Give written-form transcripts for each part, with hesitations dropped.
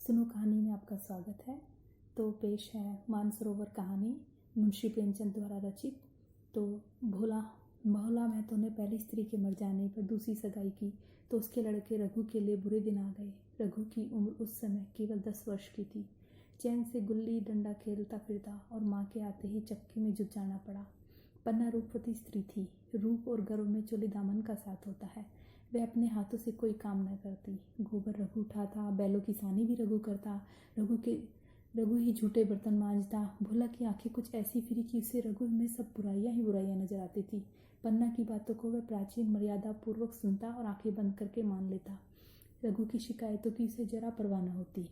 सुनो कहानी में आपका स्वागत है। तो पेश है मानसरोवर कहानी, मुंशी प्रेमचंद द्वारा रचित। तो भोला महतो ने पहली स्त्री के मर जाने पर दूसरी सगाई की तो उसके लड़के रघु के लिए बुरे दिन आ गए। रघु की उम्र उस समय केवल 10 वर्ष की थी। चैन से गुल्ली डंडा खेलता फिरता और माँ के आते ही चक्की में जुट जाना पड़ा। पन्ना रूपवती स्त्री थी। रूप और गर्व में चोली दामन का साथ होता है। वह अपने हाथों से कोई काम न करती। गोबर रघु उठाता, बैलों की सानी भी रघु करता, रघु ही झूठे बर्तन मांजता। भोला की आंखें कुछ ऐसी फिरी कि उसे रघु में सब बुराइयां ही बुराइयां नजर आती थी। पन्ना की बातों को वह प्राचीन मर्यादा पूर्वक सुनता और आंखें बंद करके मान लेता। रघु की शिकायतों की उसे जरा परवाह न होती।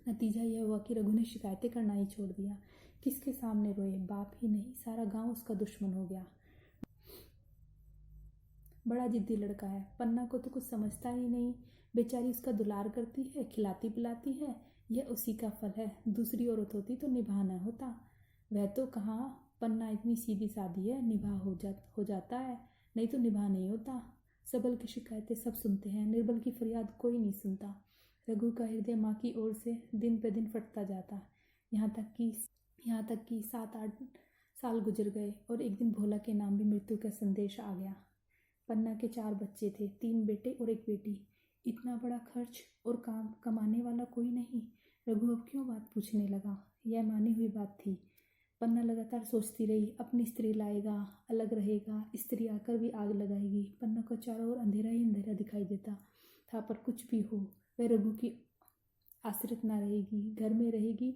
नतीजा यह हुआ कि रघु ने शिकायतें करना ही छोड़ दिया। किसके सामने रोए? बाप ही नहीं, सारा गांव उसका दुश्मन हो गया। बड़ा जिद्दी लड़का है। पन्ना को तो कुछ समझता ही नहीं। बेचारी उसका दुलार करती है, खिलाती पिलाती है। यह उसी का फल है। दूसरी औरत होती तो निभाह न होता। वह तो कहाँ, पन्ना इतनी सीधी सादी है, निभाह हो जाता है, नहीं तो निभाह नहीं होता। सबल की शिकायतें सब सुनते हैं, निर्बल की फरियाद कोई नहीं सुनता। रघु का हृदय माँ की ओर से दिन पे दिन फटता जाता। यहाँ तक कि 7-8 साल गुजर गए और एक दिन भोला के नाम भी मृत्यु का संदेश आ गया। पन्ना के 4 बच्चे थे, 3 बेटे और 1 बेटी। इतना बड़ा खर्च और काम कमाने वाला कोई नहीं। रघु अब क्यों बात पूछने लगा? यह मानी हुई बात थी। पन्ना लगातार सोचती रही, अपनी स्त्री लाएगा, अलग रहेगा, स्त्री आकर भी आग लगाएगी। पन्ना को चारों ओर अंधेरा ही अंधेरा दिखाई देता था। पर कुछ भी हो, वह रघु की आश्रित ना रहेगी। घर में रहेगी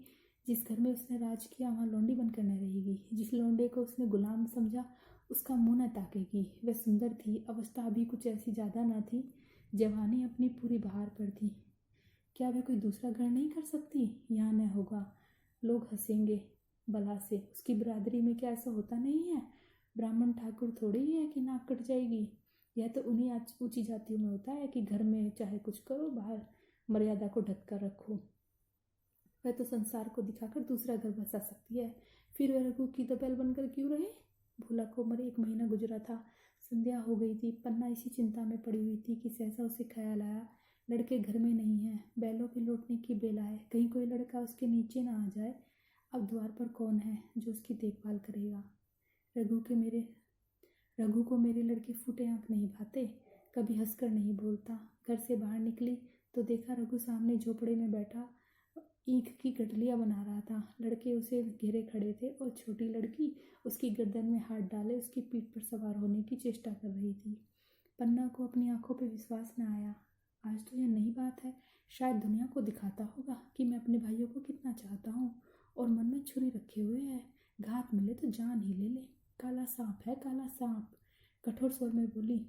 जिस घर में उसने राज किया, वहाँ लौंडी बनकर न रहेगी। जिस लौंडे को उसने गुलाम समझा, उसका मुंह न ताकेगी। वह सुंदर थी, अवस्था अभी कुछ ऐसी ज़्यादा न थी, जवानी अपनी पूरी बहार पर थी। क्या वह कोई दूसरा घर नहीं कर सकती? यहाँ न होगा, लोग हंसेंगे भला से। उसकी बिरादरी में क्या ऐसा होता नहीं है? ब्राह्मण ठाकुर थोड़ी ही है कि नाक कट जाएगी। यह तो उन्हीं ऊंची जातियों में होता है कि घर में चाहे कुछ करो, बाहर मर्यादा को ढक कर रखो। वह तो संसार को दिखाकर दूसरा घर बसा सकती है। फिर वह रघु की तो बैल बनकर क्यों रहे? भोला को मरे 1 महीना गुजरा था। संध्या हो गई थी। पन्ना इसी चिंता में पड़ी हुई थी कि सहसा उसे ख्याल आया, लड़के घर में नहीं है, बैलों के लौटने की बेला है, कहीं कोई लड़का उसके नीचे ना आ जाए। अब द्वार पर कौन है जो उसकी देखभाल करेगा? रघु को मेरे लड़के फूटे आंख नहीं भाते, कभी हंसकर नहीं बोलता। घर से बाहर निकली तो देखा रघु सामने झोपड़े में बैठा ईंख की गठलियाँ बना रहा था। लड़के उसे घेरे खड़े थे और छोटी लड़की उसकी गर्दन में हाथ डाले उसकी पीठ पर सवार होने की चेष्टा कर रही थी। पन्ना को अपनी आंखों पर विश्वास न आया। आज तो यह नई बात है। शायद दुनिया को दिखाता होगा कि मैं अपने भाइयों को कितना चाहता हूँ और मन में छुरी रखे हुए है। घात मिले तो जान ही ले ले। काला सांप है, काला सांप। कठोर स्वर में बोली,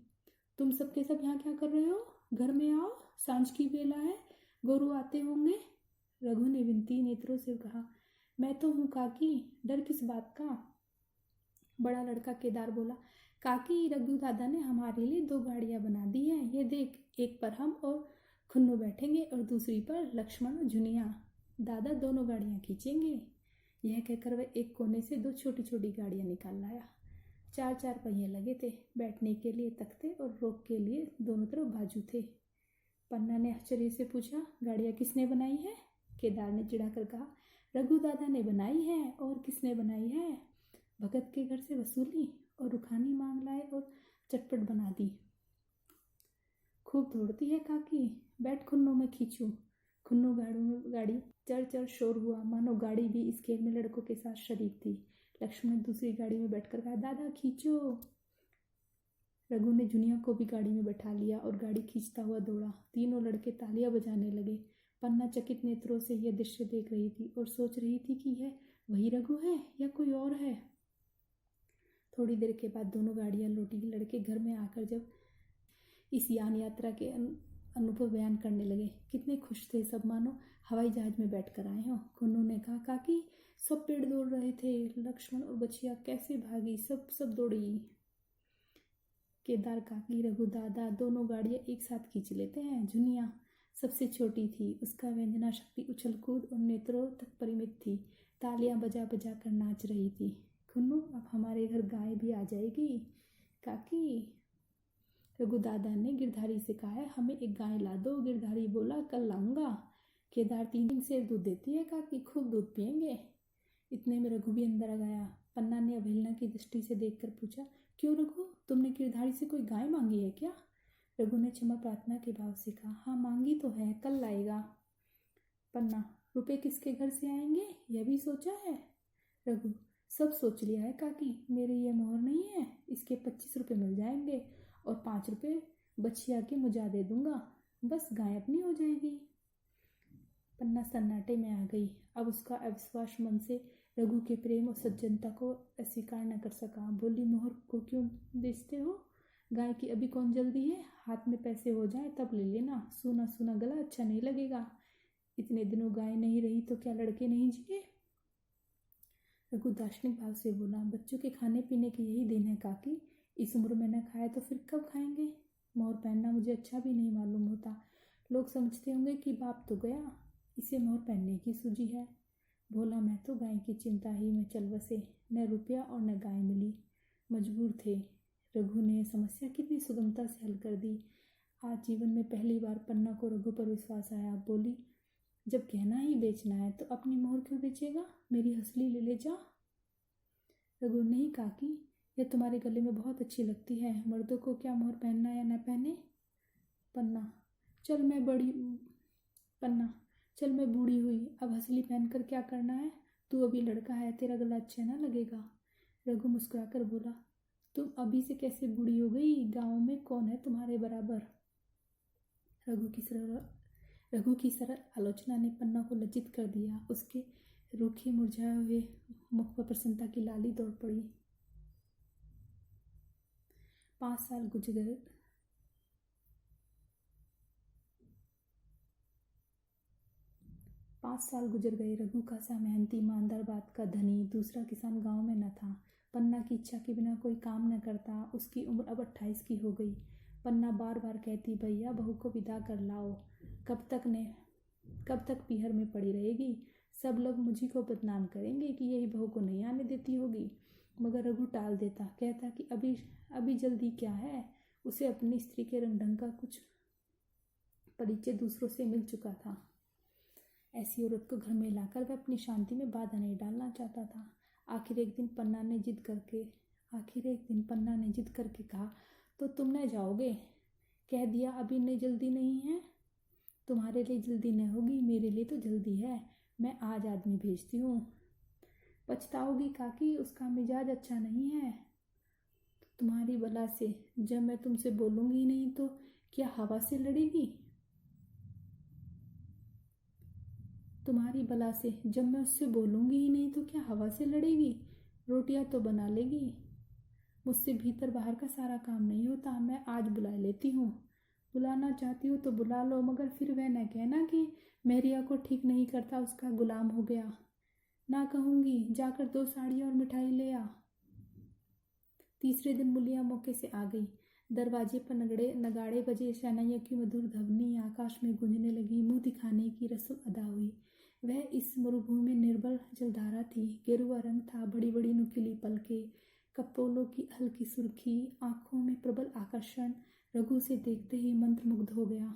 तुम सबके सब यहाँ क्या कर रहे हो? घर में आओ, सांझ की बेला है, गोरू आते होंगे। रघु ने विनती नेत्रों से कहा, मैं तो हूँ काकी, डर किस बात का? बड़ा लड़का केदार बोला, काकी, रघु दादा ने हमारे लिए 2 गाड़ियां बना दी हैं। ये देख, एक पर हम और खुन्नू बैठेंगे और दूसरी पर लक्ष्मण और झुनिया। दादा दोनों गाड़ियां खींचेंगे। यह कहकर वह एक कोने से 2 छोटी छोटी गाड़ियां निकाल लाया। 4 पहिए लगे थे, बैठने के लिए तख्ते और रोक के लिए दोनों तरफ बाजू थे। पन्ना ने आश्चर्य से पूछा, गाड़ियां किसने बनाई है? केदार ने चिढ़ाकर कहा, रघु दादा ने बनाई है। और किसने बनाई है? भगत के घर से वसूली और रुखानी मांग लाए और चटपट बना दी। खूब दौड़ती है काकी, बैठ खुन्नू में खींचू। खुन्नू गाड़ी चर चर शोर हुआ, मानो गाड़ी भी इस खेल में लड़कों के साथ शरीक थी। लक्ष्मण ने दूसरी गाड़ी में बैठकर कहा, दादा खींचो। रघु ने जुनिया को भी गाड़ी में बैठा लिया और गाड़ी खींचता हुआ दौड़ा। तीनों लड़के तालियां बजाने लगे। पन्ना चकित नेत्रों से यह दृश्य देख रही थी और सोच रही थी कि यह वही रघु है या कोई और है। थोड़ी देर के बाद दोनों गाड़ियां लौटी। लड़के घर में आकर जब इस यान यात्रा के अनुभव बयान करने लगे। कितने खुश थे सब, मानो हवाई जहाज में बैठकर आए हों। खुन्नू ने कहा, काकी, सब पेड़ दौड़ रहे थे, लक्ष्मण और बछिया कैसे भागी, सब दौड़ी। केदार, काकी, रघु दादा दोनों गाड़ियां एक साथ खींच लेते हैं। झुनिया सबसे छोटी थी, उसका व्यंजना शक्ति उछल कूद और नेत्रों तक परिमित थी। तालियां बजा बजा कर नाच रही थी। खुन्नू, अब हमारे घर गाय भी आ जाएगी काकी। रघु दादा ने गिरधारी से कहा है, हमें एक गाय ला दो। गिरधारी बोला, कल लाऊंगा। केदार 3 सेर दूध देती है काकी, खूब दूध पियेंगे। इतने में रघु भी अंदर आ गया। पन्ना ने अवहेलना की दृष्टि से देखकर पूछा, क्यों रघु, तुमने गिरधारी से कोई गाय मांगी है क्या? रघु ने क्षमा प्रार्थना के भाव से कहा, हाँ मांगी तो है, कल लाएगा। पन्ना, रुपए किसके घर से आएंगे यह भी सोचा है? रघु, सब सोच लिया है काकी, मेरी ये मोहर नहीं है, इसके 25 रुपये मिल जाएंगे और 5 रुपये बछिया के मुझा दे दूंगा, बस गाय अपनी हो जाएगी। पन्ना सन्नाटे में आ गई। अब उसका अविश्वास मन से रघु के प्रेम और सज्जनता को अस्वीकार न कर सका। बोली, मोहर को क्यों बेचते हो? गाय की अभी कौन जल्दी है, हाथ में पैसे हो जाए तब ले लेना, सूना सूना गला अच्छा नहीं लगेगा। इतने दिनों गाय नहीं रही तो क्या लड़के नहीं जिए? रघु दार्शनिक भाव से बोला, बच्चों के खाने पीने की यही दिन है काकी, इस उम्र में न खाए तो फिर कब खाएंगे? मोहर पहनना मुझे अच्छा भी नहीं मालूम होता, लोग समझते होंगे कि बाप तो गया, इसे मोहर पहनने की सूझी है। बोला, मैं तो गाय की चिंता ही में चल बसे, न रुपया और न गाय मिली, मजबूर थे। रघु ने समस्या कितनी सुगमता से हल कर दी। आज जीवन में पहली बार पन्ना को रघु पर विश्वास आया। बोली, जब गहना ही बेचना है तो अपनी मोहर क्यों बेचेगा, मेरी हंसली ले ले जा। रघु, नहीं काकी, यह तुम्हारे गले में बहुत अच्छी लगती है, मर्दों को क्या मोहर पहनना या न पहने। पन्ना, चल मैं बूढ़ी हुई, अब हंसली पहनकर क्या करना है, तू अभी लड़का है, तेरा गला अच्छा ना लगेगा। रघु मुस्कुराकर बोला, तुम अभी से कैसे बूढ़ी हो गई, गाँव में कौन है तुम्हारे बराबर। रघु की सरल आलोचना ने पन्ना को लज्जित कर दिया। उसके रूखे मुरझाए हुए मुख पर प्रसन्नता की लाली दौड़ पड़ी। 5 साल गुजर गए। 5 साल गुजर गए। रघु का सा मेहनती ईमानदार बात का धनी दूसरा किसान गांव में न था। पन्ना की इच्छा के बिना कोई काम न करता। उसकी उम्र अब 28 की हो गई। पन्ना बार बार कहती, भैया बहू को विदा कर लाओ, कब तक पीहर में पड़ी रहेगी, सब लोग मुझी को बदनाम करेंगे कि यही बहू को नहीं आने देती होगी। मगर रघु टाल देता, कहता कि अभी जल्दी क्या है, उसे अपनी स्त्री के रंग ढंग का कुछ परिचय दूसरों से मिल चुका था। ऐसी औरत को घर में लाकर वह अपनी शांति में बाधा नहीं डालना चाहता था। आखिर एक दिन पन्ना ने जिद करके कहा, तो तुम न जाओगे? कह दिया, अभी नहीं, जल्दी नहीं है। तुम्हारे लिए जल्दी न होगी, मेरे लिए तो जल्दी है, मैं आज आदमी भेजती हूँ। पछताओगी काकी, उसका मिजाज अच्छा नहीं है। तुम्हारी बला से जब मैं तुमसे बोलूंगी नहीं तो क्या हवा से लड़ेगी? तुम्हारी बला से जब मैं उससे बोलूंगी ही नहीं तो क्या हवा से लड़ेगी? रोटियां तो बना लेगी। मुझसे भीतर बाहर का सारा काम नहीं होता, मैं आज बुला लेती हूँ। बुलाना चाहती हो तो बुला लो, मगर फिर वह न कहना कि मेरिया को ठीक नहीं करता, उसका गुलाम हो गया। ना कहूँगी, जाकर 2 साड़ियाँ और मिठाई ले आ। तीसरे दिन मुलिया मौके से आ गई। दरवाजे पर नगाड़े बजे, शहनाइयों की मधुर ध्वनि आकाश में गूंजने लगी। मुंह दिखाने की रस्म अदा हुई। वह इस मरुभूमि में निर्बल जलधारा थी। गेरुआ रंग था, बड़ी बड़ी नुकीली पलके, कपोलों की हल्की सुर्खी, आंखों में प्रबल आकर्षण। रघु से देखते ही मंत्रमुग्ध हो गया।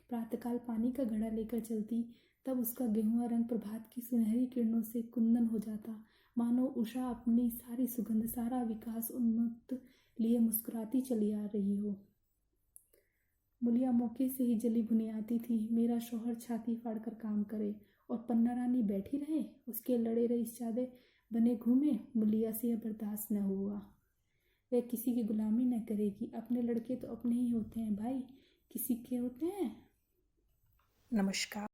प्रातःकाल पानी का घड़ा लेकर चलती, तब उसका गेहुआ रंग प्रभात की सुनहरी किरणों से कुंदन हो जाता, मानो उषा अपनी सारी सुगंध, सारा विकास उन्मुक्त लिए मुस्कुराती चली आ रही हो। मुलिया मौके से ही जली भुनी आती थी। मेरा शौहर छाती फाड़कर काम करे और पन्ना रानी बैठी रहे, उसके लड़े रईस चादे बने घूमे, मुलिया से यह बर्दाश्त न हुआ। वह किसी की गुलामी न करेगी। अपने लड़के तो अपने ही होते हैं भाई, किसी के होते हैं। नमस्कार।